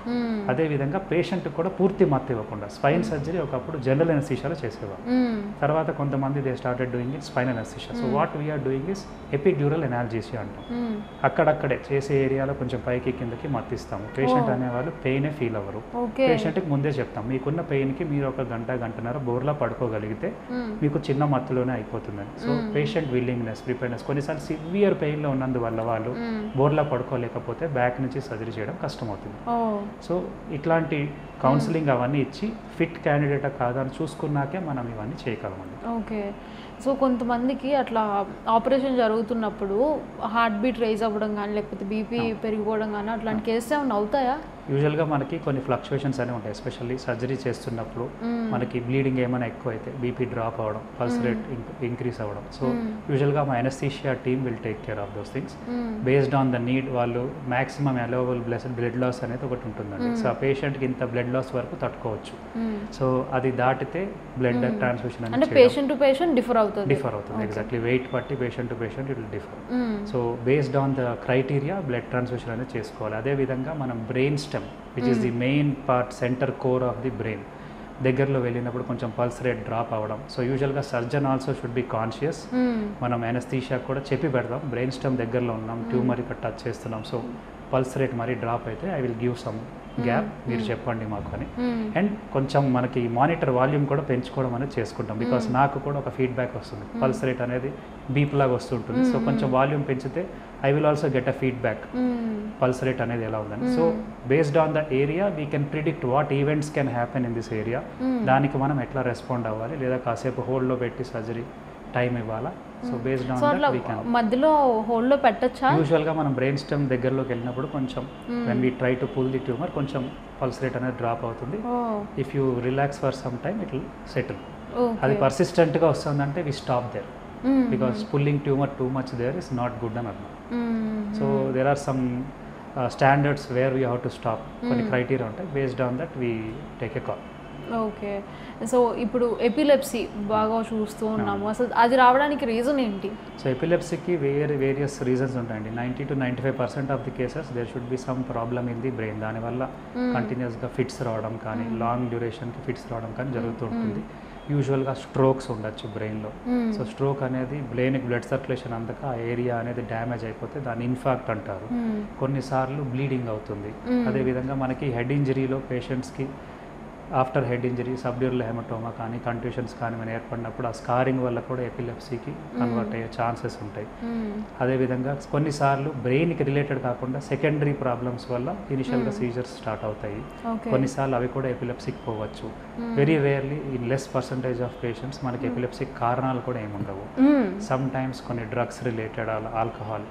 అదేవిధంగా పేషెంట్ కూడా పూర్తి మత్తు ఇవ్వకుండా, స్పైన్ సర్జరీ ఒకప్పుడు జనరల్ ఎనస్థీషియాలో చేసేవారు, తర్వాత కొంతమంది they started doing it spinal anaesthesia. So what we are doing is epidural analgesia అంటాం. అక్కడక్కడే చేసే ఏరియాలో కొంచెం పైకి కిందకి మత్తిస్తాము. పేషెంట్ అనేవాళ్ళు పెయినే ఫీల్ అవ్వరు. పేషెంట్కి ముందే చెప్తాం, మీకున్న పెయిన్కి మీరు ఒక గంటన్నర బోర్లా పడుకోగలిగితే మీకు చిన్న మత్తులోనే అయిపోతుందని. సో పేషెంట్ విల్లింగ్నెస్, ప్రిపేర్నెస్, కొన్నిసార్లు సివియర్ పెయిన్లో ఉన్నందువల్ల వాళ్ళు బోర్లా పడుకోలేకపోతే బ్యాక్ నుంచి సర్జరీ చేయడం కష్టమవుతుంది. సో ఇట్లాంటి కౌన్సిలింగ్ అవన్నీ ఇచ్చి ఫిట్ క్యాండిడేట్ కాదని చూసుకున్నాకే మనం ఇవన్నీ చేయగలమండి. ఓకే. సో కొంతమందికి అట్లా ఆపరేషన్ జరుగుతున్నప్పుడు హార్ట్ బీట్ రైజ్ అవ్వడం కానీ లేకపోతే బీపీ పెరిగిపోవడం కానీ అట్లాంటి కేసెస్ ఏమైనా అవుతాయా? యూజువల్గా మనకి కొన్ని ఫ్లక్చువేషన్స్ అనేవి ఉంటాయి. ఎస్పెషల్లీ సర్జరీ చేస్తున్నప్పుడు మనకి బ్లీడింగ్ ఏమైనా ఎక్కువ అయితే బీపీ డ్రాప్ అవ్వడం, పల్స్ రేట్ ఇంక్రీస్ అవ్వడం. సో యూజువల్గా మా anaesthesia team will take care of those things based on the need. వాళ్ళు మ్యాక్సిమం అలవబుల్ బ్లడ్ లాస్ అనేది ఒకటి ఉంటుందండి. సో ఆ పేషెంట్కి ఇంత బ్లడ్ లాస్ వరకు తట్టుకోవచ్చు. సో అది దాటితే బ్లడ్ ట్రాన్స్ఫ్యూషన్ అనేది పేషెంట్ టు పేషెంట్ డిఫర్ అవుతుంది. ఎగ్జాక్ట్లీ వెయిట్ బట్టి patient to patient it will differ. So based on the criteria blood transfusion అనేది చేసుకోవాలి. అదేవిధంగా మనం brain stem which is the main part, centre core of the brain దగ్గరలో వెళ్ళినప్పుడు కొంచెం pulse rate drop అవ్వడం. సో యూజువల్గా surgeon also should be conscious. మనం ఎనస్థీషియా కూడా చెప్పి పెడదాం, బ్రెయిన్ స్టెమ్ దగ్గరలో ఉన్నాం, ట్యూమర్ ఇక్కడ టచ్ చేస్తున్నాం, సో పల్స్ రేట్ మరీ డ్రాప్ అయితే I will give some gap, మీరు చెప్పండి మాకు అని. అండ్ కొంచెం మనకి మానిటర్ వాల్యూమ్ కూడా పెంచుకోవడం అనేది చేసుకుంటాం. బికాస్ నాకు కూడా ఒక ఫీడ్బ్యాక్ వస్తుంది, పల్స్ రేట్ అనేది బీప్ లాగా వస్తుంటుంది. సో కొంచెం వాల్యూమ్ పెంచితే I will also get a feedback pulse rate అనేది ఎలా ఉందని. So based on the area we can predict what events can happen in this area. దానికి మనం ఎట్లా రెస్పాండ్ అవ్వాలి, లేదా కాసేపు హోల్డ్లో పెట్టి సర్జరీ టైం ఇవ్వాలా. So based on that we can మధ్యలో హోల్డ్లో పెట్టచ్చా. యూజువల్గా మనం బ్రెయిన్ స్టెమ్ దగ్గరలోకి వెళ్ళినప్పుడు కొంచెం when we try to pull the tumour కొంచెం పల్స్ రేట్ అనేది డ్రాప్ అవుతుంది. If you relax for some time it will settle. అది పర్సిస్టెంట్గా వస్తుందంటే we stop there, because pulling tumour too much there is not good అని అర్థం. So there are some standards where we have to stop. కొన్ని criteria ఉంటాయి, based on that we take a call. Okay. So ఇప్పుడు epilepsy బాగా చూస్తూ ఉన్నాము, అసలు అది రావడానికి రీజన్ ఏంటి? సో ఎపిలెప్సీకి వేరియస్ రీజన్స్ ఉంటాయండి. 90 to 95% of the cases there should be some problem in the brain. దానివల్ల కంటిన్యూస్గా ఫిట్స్ రావడం కానీ, లాంగ్ డ్యూరేషన్కి ఫిట్స్ రావడం కానీ జరుగుతూ ఉంటుంది. యూజువల్గా స్ట్రోక్స్ ఉండొచ్చు బ్రెయిన్లో. సో స్ట్రోక్ అనేది బ్రెయిన్కి బ్లడ్ సర్క్యులేషన్ అందక ఆ ఏరియా అనేది డ్యామేజ్ అయిపోతే దాన్ని ఇన్ఫాక్ట్ అంటారు. కొన్నిసార్లు బ్లీడింగ్ అవుతుంది. అదేవిధంగా మనకి హెడ్ ఇంజరీలో పేషెంట్స్కి after head injury subdural haematoma కానీ కంట్యూషన్స్ కానీ మనం ఏర్పడినప్పుడు ఆ స్కారింగ్ వల్ల కూడా ఎపిలెప్సీకి కన్వర్ట్ అయ్యే ఛాన్సెస్ ఉంటాయి. అదేవిధంగా కొన్నిసార్లు బ్రెయిన్కి రిలేటెడ్ కాకుండా సెకండరీ ప్రాబ్లమ్స్ వల్ల ఇనిషియల్గా సీజర్స్ స్టార్ట్ అవుతాయి. కొన్నిసార్లు అవి కూడా ఎపిలెప్సీకి పోవచ్చు. Very rarely in less percentage of patients మనకి ఎపిలెప్సీకి కారణాలు కూడా ఏముండవు. సమ్ టైమ్స్ కొన్ని డ్రగ్స్ రిలేటెడ్ ఆల్కహాల్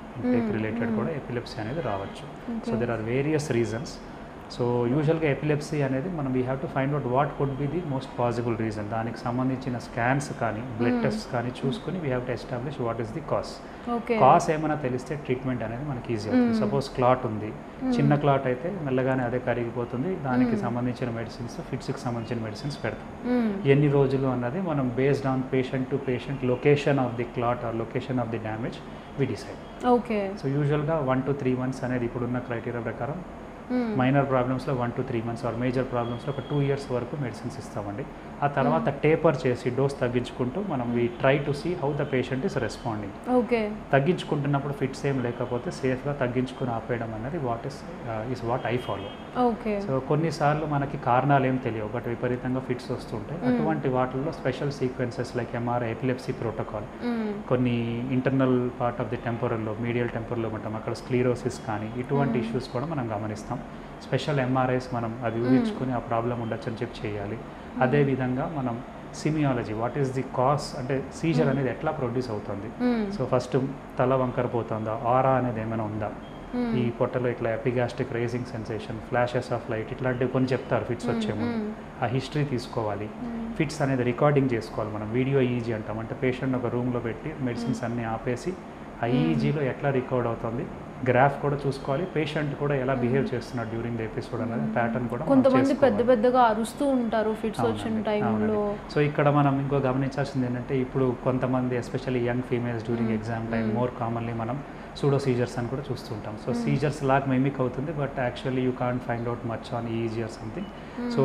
రిలేటెడ్ కూడా ఎపిలెప్సీ అనేది రావచ్చు. So there are various reasons. So యూజువల్గా ఎపిలెప్సీ అనేది మనం we have to find out what could be the most possible reason. దానికి సంబంధించిన స్కాన్స్ కానీ బ్లడ్ టెస్ట్ కానీ చూసుకుని we have to establish what is the cause. Cause ఏమైనా తెలిస్తే ట్రీట్మెంట్ అనేది మనకి ఈజీ అవుతుంది. సపోజ్ క్లాట్ ఉంది, చిన్న క్లాట్ అయితే మెల్లగానే అదే కరిగిపోతుంది. దానికి సంబంధించిన మెడిసిన్స్, ఫిట్స్కి సంబంధించిన మెడిసిన్స్ పెడతాం. ఎన్ని రోజులు అన్నది మనం based on patient to patient location of the clot or location of the damage we decide. So యూజువల్గా 1 to 3 months అనేది ఇప్పుడున్న క్రైటీరియా ప్రకారం మైనర్ ప్రాబ్లమ్స్లో 1 to 3 months ఆర్ మేజర్ ప్రాబ్లమ్స్లో ఒక 2 years వరకు మెడిసిన్స్ ఇస్తామండి. ఆ తర్వాత టేపర్ చేసి డోస్ తగ్గించుకుంటూ మనం we try to see how the patient is responding. తగ్గించుకుంటున్నప్పుడు ఫిట్స్ ఏం లేకపోతే సేఫ్గా తగ్గించుకుని ఆపేయడం అనేది వాట్ ఐ ఫాలో. సో కొన్నిసార్లు మనకి కారణాలు ఏం తెలియవు బట్ విపరీతంగా ఫిట్స్ వస్తుంటాయి. అటువంటి వాటిల్లో special sequences like MRI epilepsy protocol, కొన్ని ఇంటర్నల్ పార్ట్ ఆఫ్ ది టెంపోరల్లో మీడియల్ టెంపోరల్లో ఉంటాం, అక్కడ స్క్లీరోసిస్ కానీ ఇటువంటి ఇష్యూస్ కూడా మనం గమనిస్తాం. స్పెషల్ ఎంఆర్ఐస్ మనం అది ఊహించుకుని ఆ ప్రాబ్లం ఉండొచ్చని చెప్పి చేయాలి. అదేవిధంగా మనం సిమియాలజీ వాట్ ఈస్ ది కాజ్ అంటే సీజర్ అనేది ఎట్లా ప్రొడ్యూస్ అవుతుంది. సో ఫస్ట్ తల వంకర పోతుందా, ఆరా అనేది ఏమైనా ఉందా, ఈ పొట్టలో ఇట్లా epigastric raising sensation, flashes of light ఇట్లాంటివి కొన్ని చెప్తారు ఫిట్స్ వచ్చే ముందు. ఆ హిస్టరీ తీసుకోవాలి. ఫిట్స్ అనేది రికార్డింగ్ చేసుకోవాలి. మనం వీడియో ఈజీ అంటాం, అంటే పేషెంట్ ఒక రూమ్లో పెట్టి మెడిసిన్స్ అన్నీ ఆపేసి ఆ ఈజీలో ఎట్లా రికార్డ్ అవుతుంది గ్రాఫ్ కూడా చూసుకోవాలి. పేషెంట్ కూడా ఎలా బిహేవ్ చేస్తున్నాడు డ్యూరింగ్ ద ఎపిసోడ్ అనేది ప్యాటర్న్ కూడా కొంతమంది పెద్దగా అరుస్తూ ఉంటారు ఫిట్స్ వచ్చిన టైంలో. సో ఇక్కడ మనం ఇంకో గమనించాల్సింది ఏంటంటే ఇప్పుడు కొంతమంది especially young females during exam time more కామన్లీ మనం సూడో సీజర్స్ అని కూడా చూస్తుంటాం. సో సీజర్స్ లాగా మిమిక్ అవుతుంది but actually you can't find out much on EEG or something. So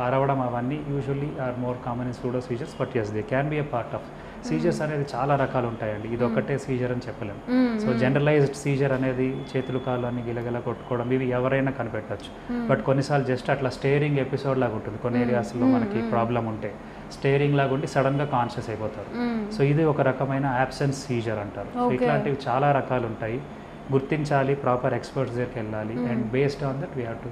అరవడం అవన్నీ usually are more common in pseudo seizures but as they can be a part of. Seizures అనేది చాలా రకాలు ఉంటాయండి, ఇది ఒకటే సీజర్ అని చెప్పలేము. సో జనరలైజ్డ్ సీజర్ అనేది చేతులు కాళ్ళు అన్ని గిలగిల కొట్టుకోవడం ఇవి ఎవరైనా కనిపెట్టచ్చు. బట్ కొన్నిసార్లు జస్ట్ అట్లా స్టేరింగ్ ఎపిసోడ్ లాగా ఉంటుంది. కొన్ని ఏరియాస్లో మనకి ప్రాబ్లం ఉంటే స్టేరింగ్ లాగా ఉండి సడన్గా కాన్షియస్ అయిపోతారు. సో ఇది ఒక రకమైన యాబ్సెన్స్ సీజర్ అంటారు. సో ఇట్లాంటివి చాలా రకాలు ఉంటాయి. గుర్తించాలి, ప్రాపర్ ఎక్స్పర్ట్స్ దగ్గరికి వెళ్ళాలి and based on that we have to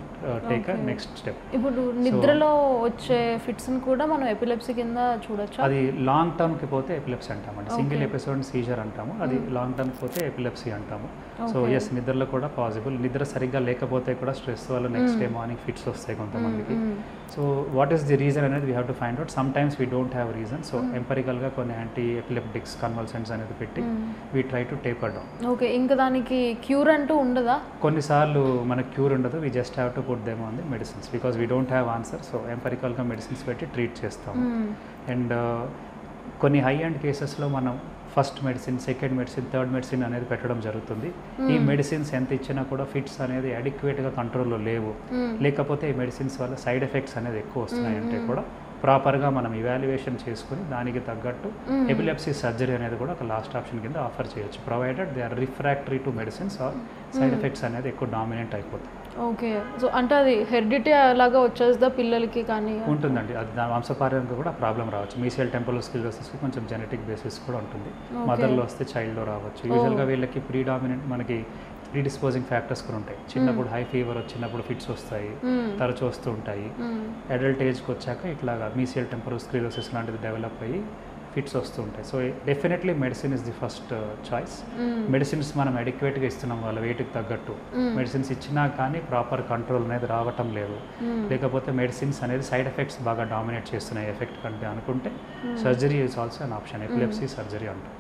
take a next step. ఇప్పుడు నిద్రలో వచ్చే ఫిట్స్ని కూడా మనం ఎపిలెప్సీ కింద చూడొచ్చు. అది లాంగ్ టర్మ్కి పోతే ఎపిలెప్సీ అంటామండి. సింగిల్ ఎపిసోడ్ సీజర్ అంటాము, అది లాంగ్ టర్మ్కి పోతే ఎపిలెప్సీ అంటాము. సో ఎస్ నిద్రలో కూడా పాసిబుల్. నిద్ర సరిగ్గా లేకపోతే కూడా స్ట్రెస్ వల్ల నెక్స్ట్ డే మార్నింగ్ ఫిట్స్ వస్తాయి కొంతమందికి. So what is the reason అనేది we have to find out. Sometimes we don't have reason. So ఎంపరికల్గా కొన్ని యాంటీ ఎపిలెప్టిక్స్ కన్వల్సెంట్స్ అనేది పెట్టి we try to taper down. Okay, ఇంకా దానికి క్యూర్ అంటూ ఉండదా? కొన్నిసార్లు మనకు క్యూర్ ఉండదు. We just have to put them on the medicines because we don't have answer. So ఎంపరికల్గా మెడిసిన్స్ పెట్టి ట్రీట్ చేస్తాము. అండ్ కొన్ని హై అండ్ కేసెస్లో మనం first medicine, second medicine, third medicine అనేది పెట్టడం జరుగుతుంది. ఈ మెడిసిన్స్ ఎంత ఇచ్చినా కూడా ఫిట్స్ అనేది అడిక్వేట్గా కంట్రోల్లో లేవు, లేకపోతే ఈ మెడిసిన్స్ వల్ల సైడ్ ఎఫెక్ట్స్ అనేది ఎక్కువ వస్తున్నాయంటే కూడా ప్రాపర్గా మనం ఇవాల్యుయేషన్ చేసుకుని దానికి తగ్గట్టు ఎపిలెప్సీ సర్జరీ అనేది కూడా ఒక లాస్ట్ ఆప్షన్ కింద ఆఫర్ చేయొచ్చు, provided they are refractory to medicines or side effects అనేది ఎక్కువ డామినేట్ అయిపోతుంది. ఓకే, సో అంటే అది హెరిడిటీ అలాగా వచ్చేస్తుందా పిల్లలకి? కానీ ఉంటుందండి, అది దాని వంశపార్యంగా కూడా ప్రాబ్లం రావచ్చు. మీసియల్ టెంపోరల్ స్క్లెరోసిస్కి కొంచెం జెనెటిక్ బేసిస్ కూడా ఉంటుంది. మదర్లో వస్తే చైల్డ్లో రావచ్చు. యూజువల్గా వీళ్ళకి ప్రీడామినెంట్ మనకి ప్రీడిస్పోజింగ్ ఫ్యాక్టర్స్ కూడా ఉంటాయి. చిన్నప్పుడు హై ఫీవర్ వచ్చినప్పుడు ఫిట్స్ వస్తాయి, తరచు వస్తూ ఉంటాయి. అడల్ట్ ఏజ్కి వచ్చాక ఇట్లాగా మీసియల్ టెంపోరల్ స్క్లెరోసిస్ లాంటిది డెవలప్ అయ్యి ఫిట్స్ వస్తూ ఉంటాయి. So definitely medicine is the first choice. Medicines మనం అడిక్వేట్గా ఇస్తున్నాం వాళ్ళ వెయిట్కి తగ్గట్టు. మెడిసిన్స్ ఇచ్చినా కానీ ప్రాపర్ కంట్రోల్ అనేది రావటం లేదు, లేకపోతే మెడిసిన్స్ అనేది సైడ్ ఎఫెక్ట్స్ బాగా డామినేట్ చేస్తున్నాయి ఎఫెక్ట్ కంటే అనుకుంటే surgery is also an option, epilepsy surgery అంటాం.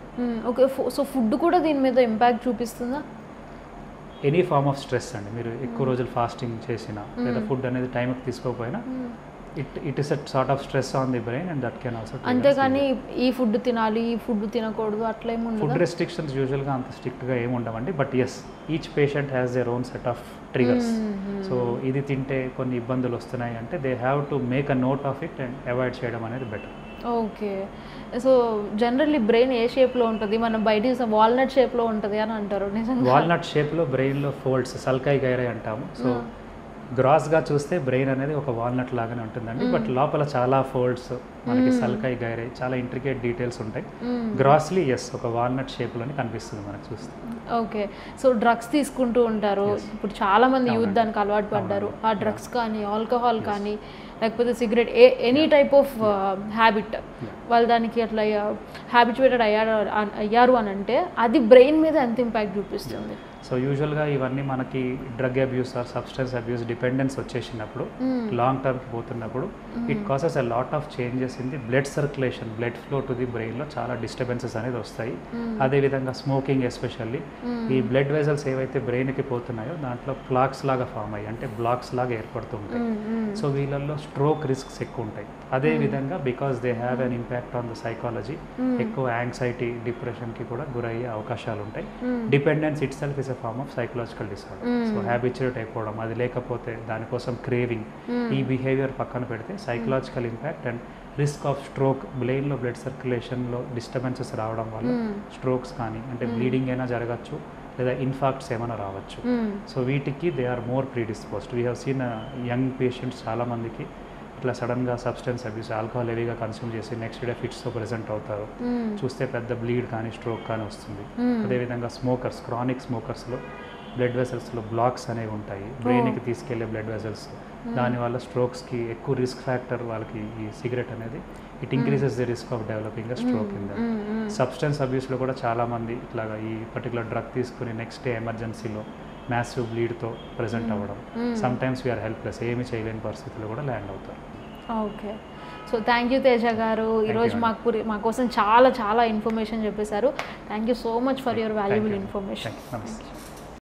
ఓకే, సో ఫుడ్ కూడా దీని మీద ఇంపాక్ట్ చూపిస్తుందా? ఎనీ ఫార్మ్ ఆఫ్ స్ట్రెస్ అండి, మీరు ఎక్కువ రోజులు ఫాస్టింగ్ చేసినా లేదా ఫుడ్ అనేది టైంకి తీసుకోకపోయినా it is a sort of stress on the brain and that can also. అంతేగాని ఈ ఫుడ్ తినాలి, ఈ ఫుడ్ తినకూడదు అట్లా ఏమి ఉండదు. ఫుడ్ రెస్ట్రిక్షన్స్ యూజువల్గా అంత స్ట్రిక్ట్గా ఏమి ఉండవండి, but as each patient has their own set of triggers. So ఇది తింటే కొన్ని ఇబ్బందులు వస్తున్నాయి అంటే they have to make a note of it and avoid చేయడం అనేది better. Okay. So generally brain ఏ షేప్లో ఉంటుంది? మనం బయట చూసిన వాల్నట్ షేప్లో ఉంటుంది అని అంటారు, నిజంగా? వాల్నట్ షేప్లో బ్రెయిన్లో ఫోల్డ్స్ సల్కై గైరే అంటాము. సో గ్రాస్గా చూస్తే బ్రెయిన్ అనేది ఒక వాల్నట్ లాగానే ఉంటుందండి, బట్ లోపల చాలా ఫోల్డ్స్ మనకి సల్కై గైరే చాలా ఇంట్రికేట్ డీటెయిల్స్ ఉంటాయి. గ్రాస్లీ ఎస్ ఒక వాల్నట్ షేప్లోనే కనిపిస్తుంది మనకు చూస్తే. ఓకే. సో డ్రగ్స్ తీసుకుంటూ ఉంటారు, ఇప్పుడు చాలా మంది యూత్ దానికి అలవాటు పడ్డారు. ఆ డ్రగ్స్ కానీ ఆల్కహాల్ కానీ లేకపోతే cigarette any type of habit, వాళ్ళు దానికి అట్లా హ్యాబిచువేటెడ్ అయ్యారు అని అంటే అది బ్రెయిన్ మీద ఎంత ఇంపాక్ట్ చూపిస్తుంది? సో యూజువల్గా ఇవన్నీ మనకి drug abuse or substance abuse dependence వచ్చేసినప్పుడు లాంగ్ టర్మ్కి పోతున్నప్పుడు it causes a lot of changes in the blood circulation, blood flow to the బ్రెయిన్లో చాలా డిస్టర్బెన్సెస్ అనేది వస్తాయి. అదేవిధంగా స్మోకింగ్ ఎస్పెషల్లీ ఈ బ్లడ్ వెజల్స్ ఏవైతే బ్రెయిన్కి పోతున్నాయో దాంట్లో ప్లాక్స్ లాగా ఫామ్ అయ్యి అంటే బ్లాక్స్ లాగా ఏర్పడుతూ ఉంటాయి. సో వీళ్ళల్లో స్ట్రోక్ రిస్క్స్ ఎక్కువ ఉంటాయి. అదేవిధంగా because they have an impact on the psychology, ఎక్కువ యాంగ్జైటీ డిప్రెషన్కి కూడా గురయ్యే అవకాశాలు ఉంటాయి. Dependence itself is a form of psychological disorder. So habituate అయిపోవడం, అది లేకపోతే దానికోసం క్రేవింగ్, ఈ బిహేవియర్ పక్కన పెడితే psychological impact and risk of stroke, బ్రెయిన్లో బ్లడ్ సర్క్యులేషన్లో డిస్టర్బెన్సెస్ రావడం వల్ల స్ట్రోక్స్ కానీ అంటే బ్లీడింగ్ అయినా జరగచ్చు లేదా ఇన్ఫాక్ట్స్ ఏమైనా రావచ్చు. సో వీటికి they are more predisposed. We have seen young patients చాలామందికి ఇట్లా సడన్గా సబ్స్టెన్స్ అబ్యూస్ ఆల్కహాల్ హెవీగా కన్స్యూమ్ చేసి నెక్స్ట్ డే ఫిట్స్తో ప్రెజెంట్ అవుతారు. చూస్తే పెద్ద బ్లీడ్ కానీ స్ట్రోక్ కానీ వస్తుంది. అదేవిధంగా స్మోకర్స్, క్రానిక్ స్మోకర్స్లో బ్లడ్ వెసల్స్లో బ్లాక్స్ అనేవి ఉంటాయి, బ్రెయిన్కి తీసుకెళ్లే బ్లడ్ వెసల్స్. దానివల్ల స్ట్రోక్స్కి ఎక్కువ రిస్క్ ఫ్యాక్టర్ వాళ్ళకి ఈ సిగరెట్ అనేది. It increases the risk of developing a stroke in that. Substance అబ్యూస్లో కూడా చాలామంది ఇట్లాగా ఈ పర్టికులర్ డ్రగ్ తీసుకుని నెక్స్ట్ డే ఎమర్జెన్సీలో మ్యాసివ్ బ్లీడ్తో ప్రెజెంట్ అవ్వడం, సమ్ టైమ్స్ వీఆర్ హెల్ప్లెస్, ఏమి చేయలేని పరిస్థితుల్లో కూడా ల్యాండ్ అవుతారు. ఓకే. సో థ్యాంక్ యూ తేజ గారు, ఈరోజు మా కోసం చాలా ఇన్ఫర్మేషన్ చెప్పేశారు. Thank you so much for your valuable information.